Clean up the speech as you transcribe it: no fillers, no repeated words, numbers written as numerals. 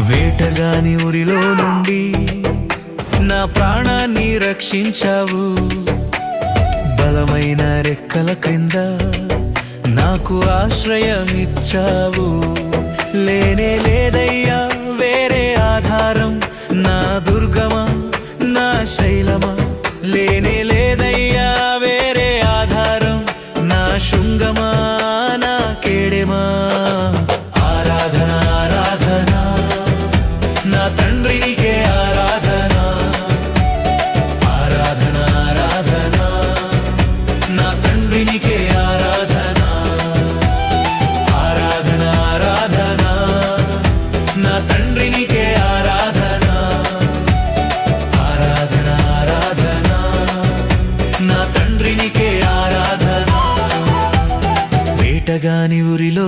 వేటగాని ఊరిలో నుండి నా ప్రాణాన్ని రక్షించావు. బలమైన రెక్కల క్రింద నాకు ఆశ్రయమిచ్చావు. లేనే లేదయ్యా వేరే ఆధారం, నా దుర్గమా నా శైలమా. లేనే లేదయ్యా వేరే ఆధారం, నా శృంగమా నా కేడెమా. ఆరాధన ఆరాధన నా తండ్రి నీకే ఆరాధన. ఆరాధన ఆరాధన నా తండ్రి నీకే ఆరాధన. ఆరాధన ఆరాధన నా తండ్రి నీకే ఆరాధన. ఆరాధన ఆరాధన నా తండ్రి నీకే ఆరాధన. వేటగాని ఊరిలో